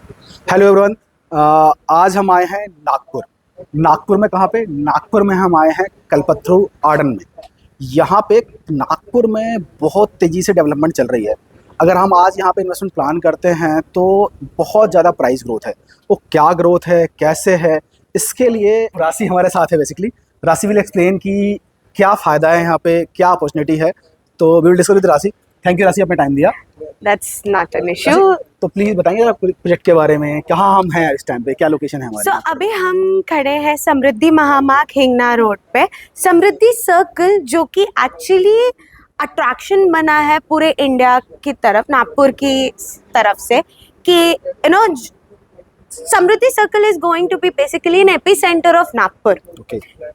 Hello everyone. आज हम आए हैं नागपुर। नागपुर में कहाँ पे? नागपुर में हम आए हैं कल्पतरू आर्डन में। यहाँ पे नागपुर में बहुत तेज़ी से डेवलपमेंट चल रही है। अगर हम आज यहाँ पे इन्वेस्टमेंट प्लान करते हैं तो बहुत ज़्यादा प्राइस ग्रोथ है। वो क्या ग्रोथ है, कैसे है, इसके लिए राशि हमारे साथ है। बेसिकली राशि विल एक्सप्लेन कि क्या फ़ायदा है यहाँ पे, क्या अपॉर्चुनिटी है। तो वी विल डिस्कस विद राशि। थैंक यू राशि, अपने टाइम दिया। That's not an issue. तो प्लीज बताइए प्रोजेक्ट के बारे में, कहाँ हम हैं इस टाइम पे, क्या लोकेशन है हमारी? अभी हम खड़े हैं समृद्धि महामार्ग हिंगना रोड पे। समृद्धि सर्कल जो कि एक्चुअली अट्रैक्शन बना है पूरे इंडिया की तरफ, नागपुर की तरफ से, कि Samruddhi circle is going to be basically an epicentre of Nagpur.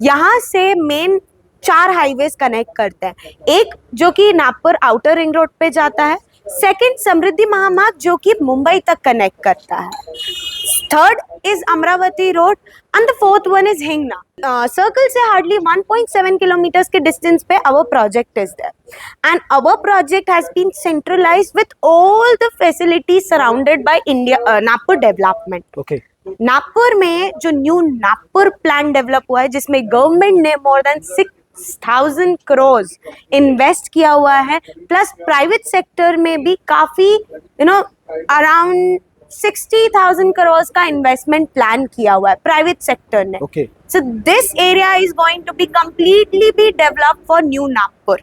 यहाँ से मेन 4 हाईवेज कनेक्ट करते हैं। एक जो कि नागपुर आउटर रिंग रोड पे जाता है, सेकंड समृद्धि महामार्ग जो कि मुंबई तक कनेक्ट करता है, third is Amravati road and the fourth one is Hingna. Circle से हार्डली 1.7 किलोमीटर्स के डिस्टेंस पे our project is there and our project has been centralised with all the facilities surrounded by India Nagpur development. Nagpur में जो new Nagpur plan develop हुआ है, जिसमें government ने more than 6,000 crore invest किया हुआ है, प्लस प्राइवेट सेक्टर में भी काफी अराउंड 60,000 करोड़ का इन्वेस्टमेंट प्लान किया हुआ है प्राइवेट सेक्टर ने। So this area is going to be completely be develop for new Nagpur.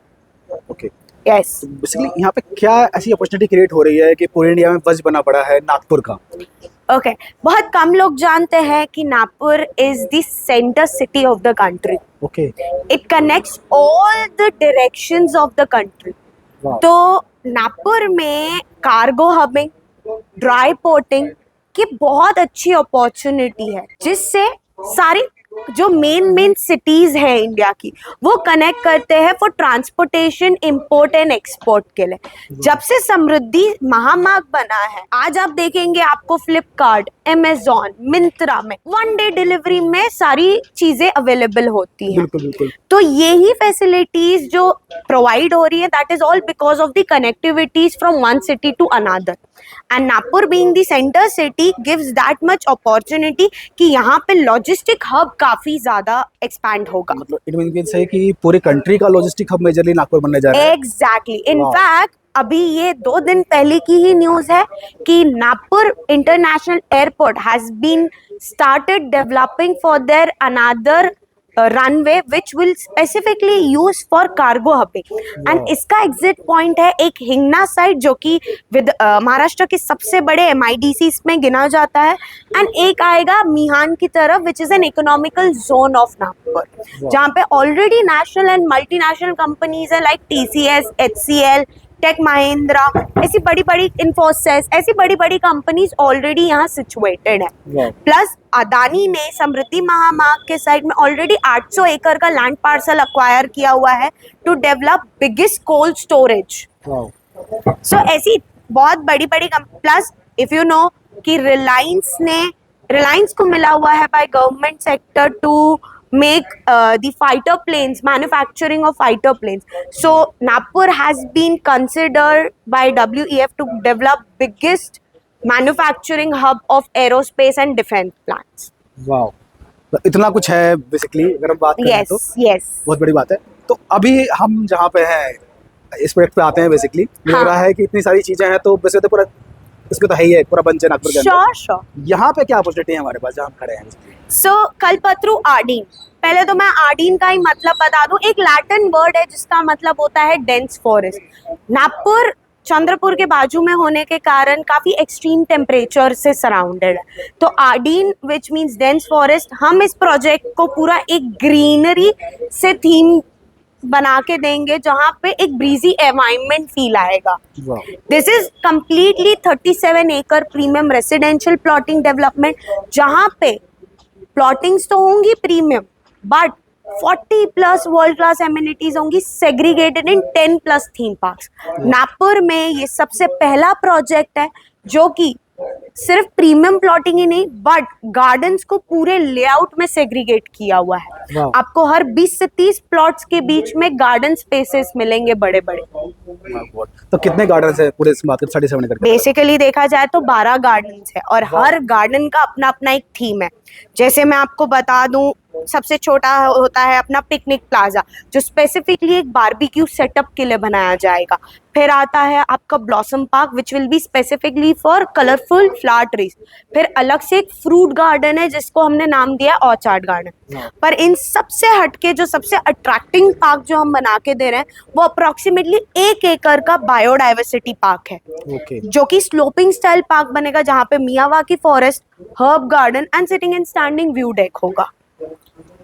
Yes, basically यहाँ पे क्या ऐसी अपॉर्चुनिटी क्रिएट हो रही है कि पूरे इंडिया में बस बना पड़ा है नागपुर का? बहुत कम लोग जानते हैं कि Nagpur is the centre city of the country. It connects all the directions of the country. तो नागपुर में कार्गो हबिंग, ड्राई पोर्टिंग की बहुत अच्छी अपॉर्चुनिटी है, जिससे सारी जो मेन सिटीज हैं इंडिया की, वो कनेक्ट करते हैं for transportation, import and export के लिए। जब से समृद्धि महामार्ग बना है, आज आप देखेंगे आपको फ्लिपकार्ट, अमेज़न, मिंत्रा में 1 डे डिलीवरी में सारी चीजें अवेलेबल होती हैं। बिल्कुल। तो यही फैसिलिटीज जो प्रोवाइड हो रही है, that is all because of the connectivities from one city to another, and Nagpur being the centre city gives that much opportunity कि यहाँ पे लॉजिस्टिक हब काफी ज्यादा एक्सपैंड होगा। मतलब इट मींस है कि पूरी कंट्री का लॉजिस्टिक हब मेजरली नागपुर बनने जा रहा है। एग्जैक्टली। इनफैक्ट अभी ये 2 दिन पहले की ही न्यूज है कि Nagpur international airport has been started developing for their another runway which will specifically use for cargo hubbing. And इसका एग्जिट पॉइंट है एक हिंगना साइड, जो कि विद महाराष्ट्र के सबसे बड़े MIDC में गिना जाता है, एंड एक आएगा मिहान की तरफ which is an economical zone of Nagpur, जहाँ पे already national and multinational companies है like TCS, HCL, tech Mahindra, ऐसी बड़ी बड़ी इन्फोसिस, ऐसी बड़ी बड़ी कंपनीज ऑलरेडी यहाँ सिचुएटेड है। प्लस अदानी ने समृद्धि महामार्ग के साइड में ऑलरेडी 800 एकड़ का लैंड पार्सल अक्वायर किया हुआ है to develop biggest cold storage. So ऐसी बहुत बड़ी बड़ी प्लस इफ यू नो कि रिलायंस को मिला हुआ है by government sector to make the fighter planes, manufacturing of fighter planes. So Nagpur has been considered by WEF to develop biggest manufacturing hub of aerospace and defense plants. Wow, तो इतना कुछ है basically अगर हम बात करें तो बहुत बड़ी बात है। तो अभी हम जहाँ पे हैं इस प्रोजेक्ट पे आते हैं, बेसिकली लग रहा है कि इतनी सारी चीजें हैं, तो वैसे तो पूरा इसमें तो है ही है पूरा बंच है नागपुर के अंदर। श्योर। यहाँ पे क्या अपॉर्चुनिटी है हमारे पास जहाँ हम खड़े हैं? कल्पतरू आर्डीन, पहले तो मैं आर्डीन का ही मतलब बता दूं। एक लैटिन वर्ड है जिसका मतलब होता है डेंस फॉरेस्ट। नागपुर चंद्रपुर के बाजू में होने के कारण काफी एक्सट्रीम टेम्परेचर से सराउंडेड है। तो आर्डीन विच मीन्स डेंस फॉरेस्ट, हम इस प्रोजेक्ट को पूरा एक ग्रीनरी से थीम बना के देंगे, जहाँ पे एक ब्रीजी एनवायरनमेंट फील आएगा। दिस इज कंप्लीटली 37 एकड़ प्रीमियम रेसिडेंशियल प्लॉटिंग डेवलपमेंट, जहाँ पे प्लॉटिंग्स तो होंगी premium, but 40+ world class amenities होंगी, segregated in 10+ theme parks. Nagpur में ये सबसे पहला प्रोजेक्ट है जो कि सिर्फ प्रीमियम प्लॉटिंग ही नहीं, बट गार्डन्स को पूरे लेआउट में सेग्रीगेट किया हुआ है। वाह। आपको हर 20 से 30 प्लॉट्स के बीच में गार्डन स्पेसेस मिलेंगे बड़े बड़े। तो कितने गार्डन है पूरे इस मार्केट 37 एकड़ के? बेसिकली देखा जाए तो 12 गार्डन्स है और हर गार्डन का अपना अपना एक थीम है। जैसे मैं आपको बता दूं, सबसे छोटा होता है अपना पिकनिक प्लाजा, जो स्पेसिफिकली एक बारबेक्यू सेटअप के लिए बनाया जाएगा। फिर आता है आपका blossom park which will be specifically for colourful flower trees. फिर अलग से एक फ्रूट गार्डन है जिसको हमने नाम दिया ऑर्चार्ड गार्डन। पर इन सबसे हटके जो सबसे अट्रैक्टिंग पार्क जो हम बना के दे रहे हैं वो अप्रोक्सीमेटली 1 एकड़ का बायोडाइवर्सिटी पार्क है। ओके। जो कि स्लोपिंग स्टाइल पार्क बनेगा जहाँ पे Miyawaki forest, herb garden and sitting and standing view deck होगा।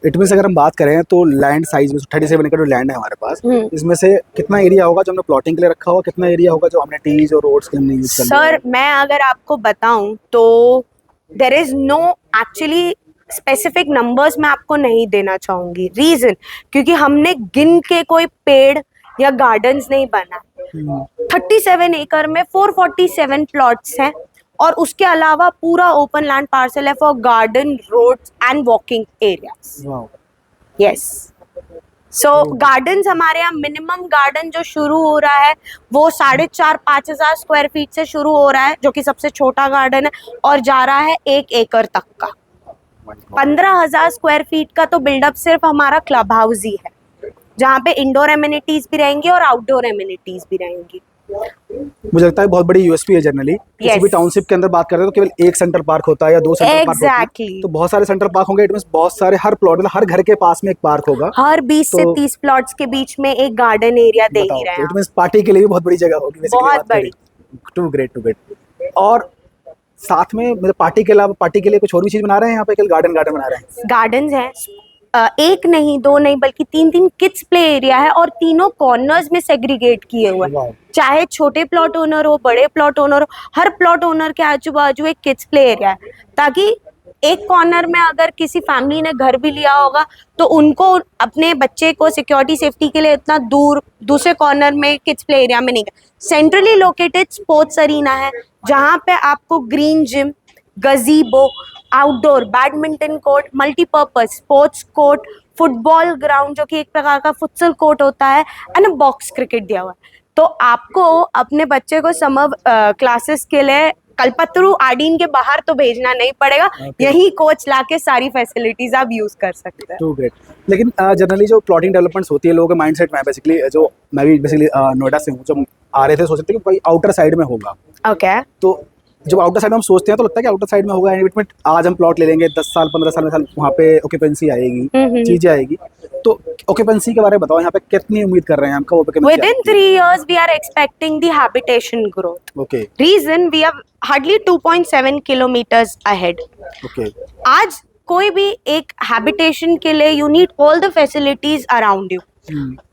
इट मीन्स अगर हम बात करें तो लैंड साइज में 37 एकड़ जो लैंड है हमारे पास, इसमें से कितना एरिया होगा जो हमने प्लॉटिंग के लिए रखा होगा, कितना एरिया होगा जो हमने टीज और रोड्स के लिए यूज करना है? सर मैं अगर आपको बताऊं तो there is no actually specific numbers मैं आपको नहीं देना चाहूंगी। रीजन क्योंकि हमने गिन के कोई पेड़ या गार्डन्स नहीं बना। 37 एकड़ में 447 प्लॉट्स हैं और उसके अलावा पूरा ओपन लैंड पार्सल है for garden, roads and walking areas. Wow. Yes, so gardens हमारे यहाँ मिनिमम गार्डन जो शुरू हो रहा है वो 4,500-5 हजार स्क्वायर फीट से शुरू हो रहा है, जो कि सबसे छोटा गार्डन है, और जा रहा है 1 एकड़ तक का। 15,000 स्क्वायर फीट का तो बिल्डअप सिर्फ हमारा क्लब हाउस ही है, जहाँ पे इंडोर एमिनिटीज भी रहेंगी और आउटडोर एमिनिटीज भी रहेंगी। मुझे लगता है बहुत बड़ी यूएसपी है। जनरली किसी भी टाउनशिप के अंदर बात करते हैं तो केवल एक सेंट्रल पार्क होता है या 2 सेंट्रल पार्क होते हैं। तो बहुत सारे सेंट्रल पार्क होंगे। इट मींस बहुत सारे, हर प्लॉट मतलब हर घर के पास में एक पार्क होगा। हर 20 से 30 प्लॉट्स के बीच में एक गार्डन एरिया दे ही रहे हैं। इट मींस पार्टी के लिए भी बहुत बड़ी जगह होगी। बहुत बड़ी। Too great, too great. और साथ में मतलब पार्टी के अलावा पार्टी के लिए कुछ और भी चीज बना रहे हैं यहाँ पे? गार्डन बना रहे हैं? गार्डन्स हैं, एक नहीं, 2 नहीं, बल्कि 3 किड्स प्ले एरिया है और तीनों कॉर्नर्स में सेग्रीगेट किए हुए हैं। चाहे छोटे प्लॉट ओनर हो, बड़े प्लॉट ओनर हो, हर प्लॉट ओनर के आजू बाजू एक किड्स प्ले एरिया है, ताकि एक कॉर्नर में अगर किसी फैमिली ने घर भी लिया होगा तो उनको अपने बच्चे को सिक्योरिटी सेफ्टी के लिए इतना दूर दूसरे कॉर्नर में किड्स प्ले एरिया में नहीं गए। सेंट्रली लोकेटेड स्पोर्ट्स अरीना है जहाँ पे आपको green gym, गजीबो, outdoor badminton court, multipurpose sports court, football ground जो कि एक प्रकार का फुटसल कोर्ट होता है, एंड बॉक्स क्रिकेट दिया हुआ है। तो आपको अपने बच्चे को समर क्लासेस के लिए कल्पतरू आडीन के बाहर तो भेजना नहीं पड़ेगा। यही कोच लाके सारी फैसिलिटीज आप यूज कर सकते हैं। Too great. लेकिन जनरली जो प्लॉटिंग डेवलपमेंट्स होती है, लोगों के माइंडसेट में बेसिकली, जो मैं भी बेसिकली नोएडा से हूँ, जो आ रहे थे सोच रहे थे कि भाई आउटर साइड में होगा। ओके। तो जब आउटर साइड में हम सोचते हैं तो लगता है कि आउटर साइड में होगा, एंड आज हम प्लॉट ले लेंगे, 10 साल 15 साल वहाँ पे ऑक्यूपेंसी आएगी, चीजें आएगी। तो ऑक्यूपेंसी के बारे में बताओ, यहाँ पे कितनी उम्मीद कर रहे हैं हमका? Within 3 years we are expecting the habitation growth. Okay. Reason we are hardly 2.7 kilometers ahead. Okay. आज कोई भी एक habitation के लिए you need all the facilities around you.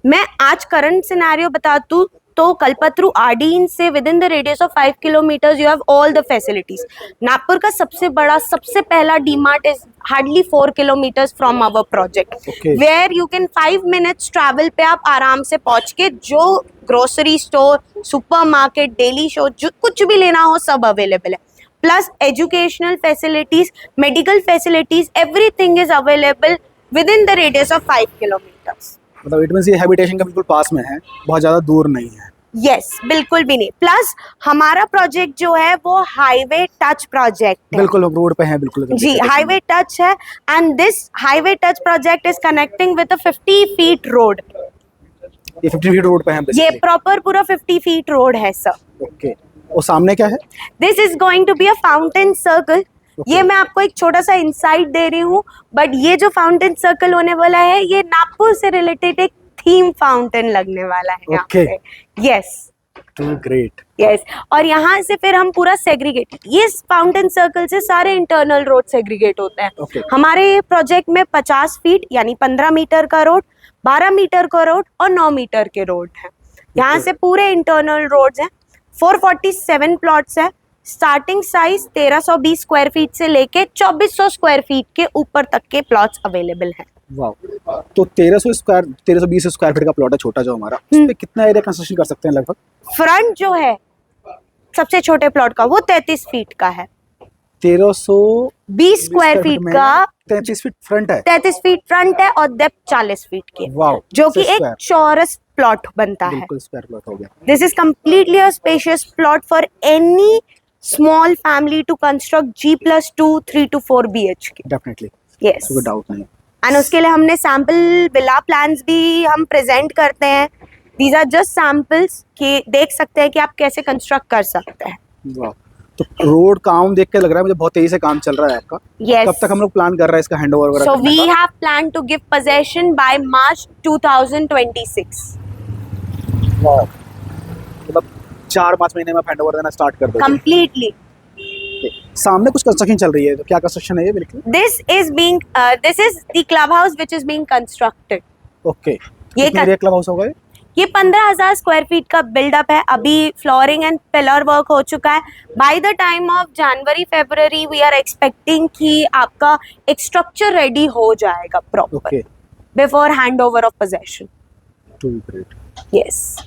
मैं आज करंट सिनेरियो बतातू तो कल्पतरू आडीन से within the radius of 5 kilometres you have all the facilities. Nagpur का सबसे बड़ा, सबसे पहला DMart is hardly 4 kilometres from our project, where you can 5 minutes travel पे आप आराम से पहुंच के जो ग्रोसरी स्टोर, सुपरमार्केट, डेली शो, जो कुछ भी लेना हो सब अवेलेबल है। Plus educational facilities, medical facilities, everything is available within the radius of 5 kilometres. मतलब इट मींस ये हैबिटेशन का बिल्कुल पास में है, बहुत ज्यादा दूर नहीं है। यस, बिल्कुल भी नहीं। प्लस हमारा प्रोजेक्ट जो है वो हाईवे टच प्रोजेक्ट है। बिल्कुल रोड पे है, बिल्कुल जी, हाईवे टच है, and this highway touch project is connecting with a 50 feet road. ये 50 फीट रोड पे है ये प्रॉपर पूरा 50 फीट रोड है सर। ओके। और सामने क्या है? This is going to be a fountain circle. ये मैं आपको एक छोटा सा इंसाइट दे रही हूँ, बट ये जो फाउंटेन सर्कल होने वाला है ये नागपुर से रिलेटेड एक थीम फाउंटेन लगने वाला है यहाँ पे। Yes, to great. यस, और यहाँ से फिर हम पूरा सेग्रीगेट, ये फाउंटेन सर्कल से सारे इंटरनल रोड सेग्रीगेट होते हैं। हमारे प्रोजेक्ट में 50 फीट यानी 15 मीटर का रोड, 12 मीटर का रोड और 9 मीटर के रोड है। यहाँ से पूरे इंटरनल रोड्स हैं। 447 प्लॉट्स है। स्टार्टिंग साइज 1320 स्क्वायर फीट से लेके 2400 स्क्वायर फीट के ऊपर तक के प्लॉट्स अवेलेबल हैं। वाह। तो 1320 स्क्वायर फीट का प्लॉट है छोटा जो हमारा, उस पे कितना एरिया कंस्ट्रक्शन कर सकते हैं लगभग? फ्रंट जो है सबसे छोटे प्लॉट का वो 33 फीट का है। 1300 20 स्क्वायर फीट का 33 फीट फ्रंट है। 33 फीट फ्रंट है और डेप्थ 40 फीट की है, वाओ, जो कि एक स्क्वायर, चौरस प्लॉट बनता है। बिल्कुल स्क्वायर प्लॉट हो गया। This is completely a spacious plot for any small family to construct G+2 3 to 4 BHK। Definitely, yes, कोई डाउट नहीं। एंड उसके लिए हमने सैंपल विला प्लान्स भी हम प्रेजेंट करते हैं। दीज आर जस्ट सैंपल्स कि देख सकते हैं कि आप कैसे कंस्ट्रक्ट कर सकते हैं। वाह, तो रोड काम देख के लग रहा है मुझे बहुत तेजी से काम चल रहा है आपका। Yes. कब तक हम लोग प्लान कर रहे हैं इसका हैंडओवर वगैरह So करने we का? have planned to give possession by March 2026. वाह, मतलब 4-5 महीने में हैंडओवर देना स्टार्ट कर दोगे। Completely. सामने कुछ कंस्ट्रक्शन चल रही है, तो क्या कंस्ट्रक्शन है ये बिल्कुल? This is the clubhouse which is being constructed. Okay, ये कितने एरिया क्लब हाउस होगा ये? ये 15,000 स्क्वायर फीट का बिल्डअप है। अभी फ्लोरिंग एंड पिलर वर्क हो चुका है। By the time of January February we are expecting कि आपका एक स्ट्रक्चर रेडी हो जाएगा proper okay, before handover of possession. Too great. Yes,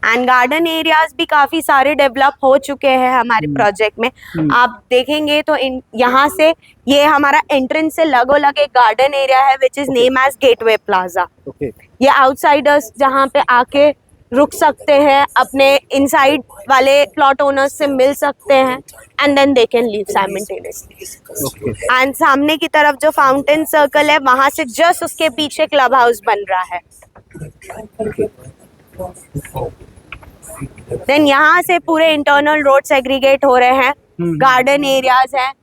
and garden areas भी काफी सारे डेवलप हो चुके हैं हमारे प्रोजेक्ट में। आप देखेंगे तो यहाँ से ये हमारा एंट्रेंस से लगोलग एक गार्डन एरिया है which is name as gateway plaza. Okay, ये आउटसाइडर्स जहाँ पे आके रुक सकते हैं, अपने इनसाइड वाले प्लॉट ओनर्स से मिल सकते हैं and then they can leave simultaneously. Okay, and सामने की तरफ जो फाउंटेन सर्कल है वहां से जस्ट उसके पीछे क्लब हाउस बन रहा है। देन यहाँ से पूरे इंटरनल रोड सेग्रीगेट हो रहे हैं, गार्डन एरियाज हैं।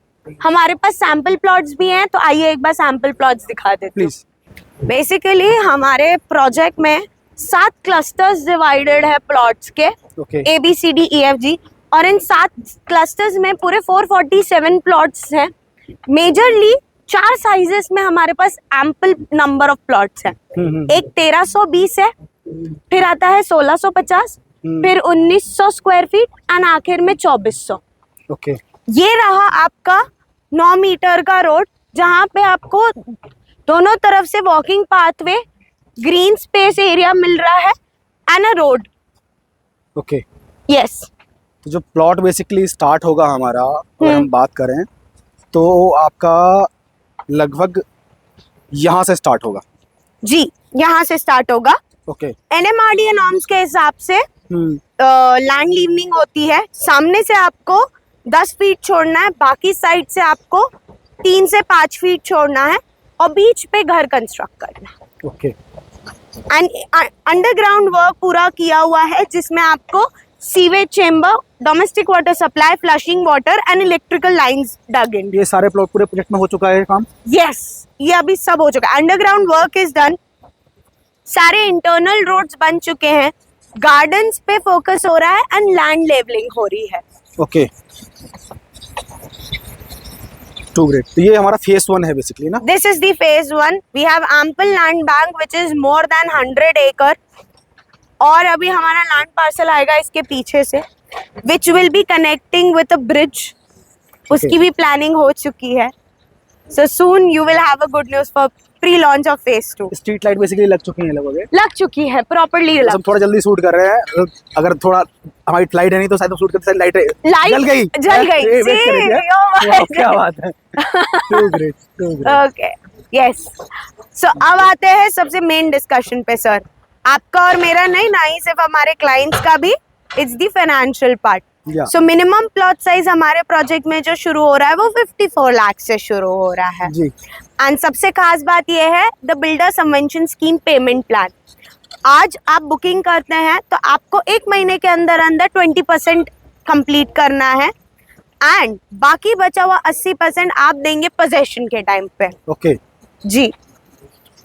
हमारे पास सैंपल प्लॉट्स भी हैं, तो आइए एक बार सैंपल प्लॉट्स दिखा देते हैं प्लीज। बेसिकली हमारे प्रोजेक्ट में 7 क्लस्टर्स डिवाइडेड है प्लॉट्स के, ओके, ABCDEFG, और इन 7 क्लस्टर्स में पूरे 447 प्लॉट्स हैं। मेजरली 4 साइजेस में हमारे पास एम्पल नंबर ऑफ प्लॉट्स हैं। एक 1320 है, फिर आता है 1650, फिर 1900 स्क्वायर फीट एंड आखिर में 2400। ओके, ये रहा आपका 9 मीटर का रोड, जहाँ पे आपको दोनों तरफ से walking pathway, green space area मिल रहा है and a road. Okay. Yes, तो जो प्लॉट बेसिकली स्टार्ट होगा हमारा, अगर हम बात करें तो आपका लगभग यहाँ से स्टार्ट होगा। जी, यहाँ से स्टार्ट होगा। ओके, NMRDA नॉर्म्स के हिसाब से लैंड लीवनिंग होती है। सामने से आपको 10 फीट छोड़ना है, बाकी साइड से आपको 3 से 5 फीट छोड़ना है और बीच पे घर कंस्ट्रक्ट करना है। ओके, एंड अंडरग्राउंड वर्क पूरा किया हुआ है, जिसमें आपको sewage chamber, domestic water supply, flushing water and electrical lines dug in. ये सारे प्लॉट पूरे प्रोजेक्ट में हो चुका है काम? यस, ये अभी सब हो चुका है। अंडरग्राउंड वर्क इज डन, सारे इंटरनल रोड्स बन चुके हैं, गार्डन्स पे फोकस हो रहा है एंड लैंड लेवलिंग हो रही है। Okay, too great. तो ये हमारा फेज 1 है बेसिकली ना? This is the phase 1. We have ample land bank which is more than 100 acre. और अभी हमारा लैंड पार्सल आएगा इसके पीछे से, which will be connecting with a bridge. उसकी भी प्लानिंग हो चुकी है। So soon you will have a good news for pre-launch of phase 2. Street light basically लग चुकी है लगभग? लग चुकी है, प्रॉपरली हम थोड़ा जल्दी शूट कर रहे हैं, अगर थोड़ा हमारी फ्लाइट है नहीं तो शायद हम शूट करते लाइट जल गई। क्या बात है। Too great, too great. Okay, yes. So अब आते हैं सबसे मेन डिस्कशन पे सर। आपका और मेरा नहीं, ना ही सिर्फ हमारे क्लाइंट्स का भी, it's the financial part. So minimum plot size हमारे प्रोजेक्ट में जो शुरू हो रहा है वो 54 लाख से शुरू हो रहा है जी। एंड सबसे खास बात यह है the builder subvention scheme payment plan. आज आप बुकिंग करते हैं तो आपको 1 महीने के अंदर अंदर 20% कंप्लीट करना है एंड बाकी बचा हुआ 80% आप देंगे पोजेशन के टाइम पे। ओके, जी,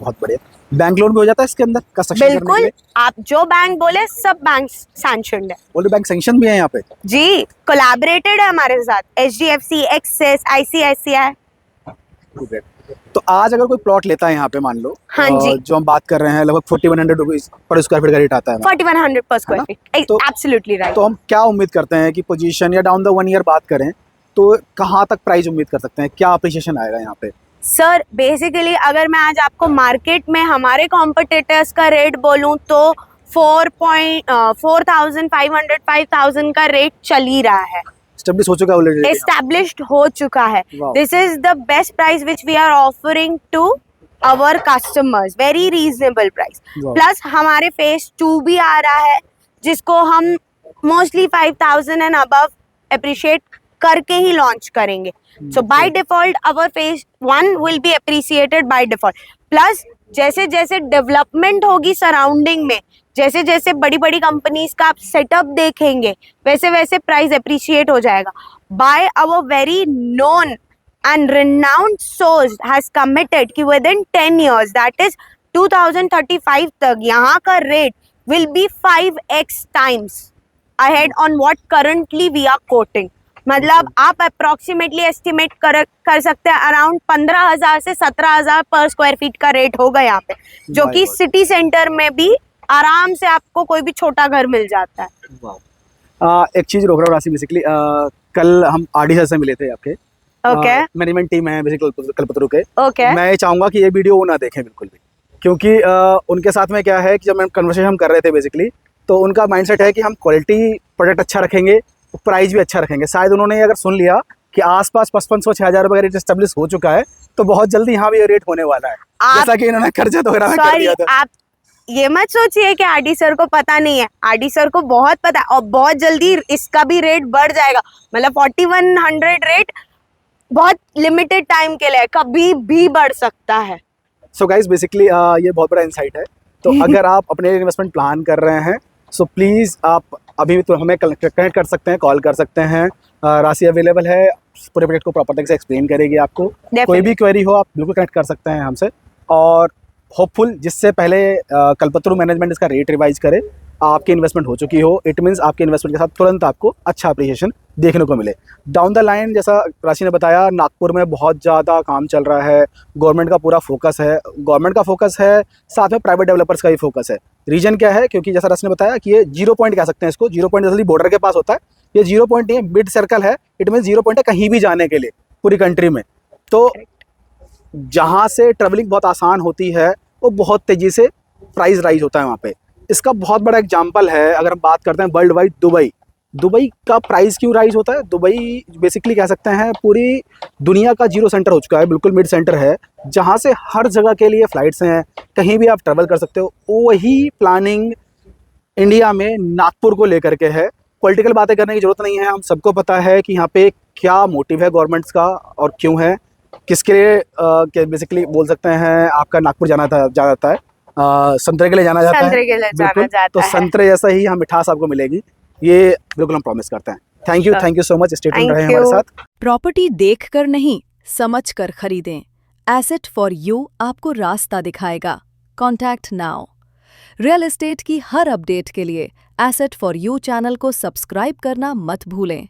बहुत बढ़िया। बैंक लोन भी हो जाता है इसके अंदर कंस्ट्रक्शन करने के बिल्कुल, लिए? आप जो बैंक बोले सब बैंक सैंक्शनड है। ओनली बैंक सैंक्शन भी है यहाँ पे? जी, कोलैबोरेटेड है हमारे साथ HDFC, एक्सिस, ICICI। तो आज अगर कोई प्लॉट लेता है यहाँ पे, मान लो हाँ जी, जो हम बात कर रहे हैं लगभग 4100 रुपीज पर स्क्वायर फीट का रेट आता है, 4100 पर स्क्वायर फीट, एब्सोल्युटली राइट। तो हम क्या उम्मीद करते हैं कि पोजीशन या डाउन द 1 ईयर बात करें तो कहाँ तक प्राइस उम्मीद कर सकते हैं, क्या अप्रिशिएशन आएगा यहाँ पे? सर बेसिकली अगर मैं आज आपको मार्केट में हमारे कॉम्पिटिटर्स का रेट बोलूं तो 4,500 5,000 का रेट चल ही रहा है एस्टेब्लिश हो चुका है ऑलरेडी? एस्टैब्लिश्ड हो चुका है. Wow. This is the best price which we are offering to our customers, very reasonable price. Wow. Plus हमारे फेज 2 भी आ रहा है जिसको हम मोस्टली 5000 एंड अबव अप्रिशिएट करके ही लॉन्च करेंगे. So by default our phase 1 will be appreciated by default. Plus जैसे जैसे डेवलपमेंट होगी सराउंडिंग में, जैसे जैसे बड़ी बड़ी कंपनीज का आप सेटअप देखेंगे, वैसे वैसे प्राइस अप्रिशिएट हो जाएगा. By our very known and renowned source has committed कि within 10 years, that is 2035 तक यहाँ का rate will be 5x times ahead on what currently we are quoting. मतलब आप अप्रोक्सीमेटली एस्टिमेट कर सकते हैं अराउंड 15,000 से 17,000 पर स्क्वायर फीट का रेट होगा यहाँ पे, जो कि सिटी सेंटर में भी आराम से आपको कोई भी छोटा घर मिल जाता है. एक चीज रोक रहा हूँ राशि, बेसिकली कल हम आरडी सर से मिले थे आपके. ओके मैनेजमेंट टीम है बेसिकली कल्पतरू के. ओके मैं चाहूंगा कि ये वीडियो वो ना देखें बिल्कुल भी, क्योंकि उनके साथ में क्या है कि जब हम कन्वर्सेशन हम कर रहे थे बेसिकली, तो उनका माइंडसेट है कि हम क्वालिटी प्रोडक्ट अच्छा रखेंगे, प्राइस भी अच्छा रखेंगे. शायद उन्होंने अगर सुन लिया कि आसपास 5500-6000 रुपये का रेट एस्टेब्लिश हो चुका है, तो बहुत जल्दी यहाँ भी ये रेट होने वाला है, जैसा कि इन्होंने कर्जत वगैरह में कर दिया था. आप ये मत सोचिए कि आरडी सर को पता नहीं है, आरडी सर को बहुत पता है और बहुत जल्दी इसका भी रेट बढ़ जाएगा. मतलब 4100 रेट बहुत लिमिटेड टाइम के लिए, कभी भी बढ़ सकता है. सो गाइस बेसिकली ये बहुत बड़ा इंसाइट है. तो अगर आप अपने इन्वेस्टमेंट प्लान कर रहे हैं, सो प्लीज़ आप अभी तो हमें कनेक्ट कर सकते हैं, कॉल कर सकते हैं. राशि अवेलेबल है, पूरे प्रोजेक्ट को प्रॉपर तरीके से एक्सप्लेन करेगी आपको. कोई भी क्वेरी हो आप बिल्कुल कनेक्ट कर सकते हैं हमसे. और होपफुल जिससे पहले कल्पतरू मैनेजमेंट इसका रेट रिवाइज करे, आपकी इन्वेस्टमेंट हो चुकी हो, इट मीन्स आपके इन्वेस्टमेंट के साथ तुरंत आपको अच्छा अप्रिशिएशन देखने को मिले डाउन द लाइन. जैसा राशि ने बताया, नागपुर में बहुत ज़्यादा काम चल रहा है, गवर्नमेंट का पूरा फोकस है, गवर्नमेंट का फोकस है, साथ में प्राइवेट डेवलपर्स का भी फोकस है. रीजन क्या है? क्योंकि जैसा राशि ने बताया कि ये 0 पॉइंट कह सकते हैं इसको. 0 पॉइंट जल्दी बॉर्डर के पास होता है, ये 0 पॉइंट नहीं है, मिड सर्कल है. इट मीन्स 0 पॉइंट है कहीं भी जाने के लिए पूरी कंट्री में. तो जहाँ से ट्रेवलिंग बहुत आसान होती है, वो बहुत तेज़ी से प्राइस राइज होता है वहाँ पे. इसका बहुत बड़ा एग्जांपल है, अगर हम बात करते हैं वर्ल्ड वाइड, दुबई का प्राइस क्यों राइज होता है? दुबई बेसिकली कह सकते हैं पूरी दुनिया का जीरो सेंटर हो चुका है, बिल्कुल मिड सेंटर है, जहाँ से हर जगह के लिए फ़्लाइट्स हैं, कहीं भी आप ट्रैवल कर सकते हो. वही प्लानिंग इंडिया में नागपुर को लेकर के है. पॉलिटिकल बातें करने की ज़रूरत नहीं है, हम सबको पता है कि यहाँ पे क्या मोटिव है गवर्नमेंट्स का और क्यों है, किसके लिए बेसिकली बोल सकते हैं. आपका नागपुर जाता है संतरे के लिए जाना जाता है. तो संतरे जैसा ही यहाँ मिठास आपको मिलेगी, ये बिल्कुल हम प्रॉमिस करते हैं. Thank you so much. Stay tuned रहे हमारे साथ. प्रॉपर्टी देखकर नहीं, समझकर खरीदें. एसेट फॉर यू आपको रास्ता दिखाएगा. Contact now. रियल एस्टेट की हर अपडेट के लिए एसेट फॉर यू चैनल को सब्सक्राइब करना मत भूलें.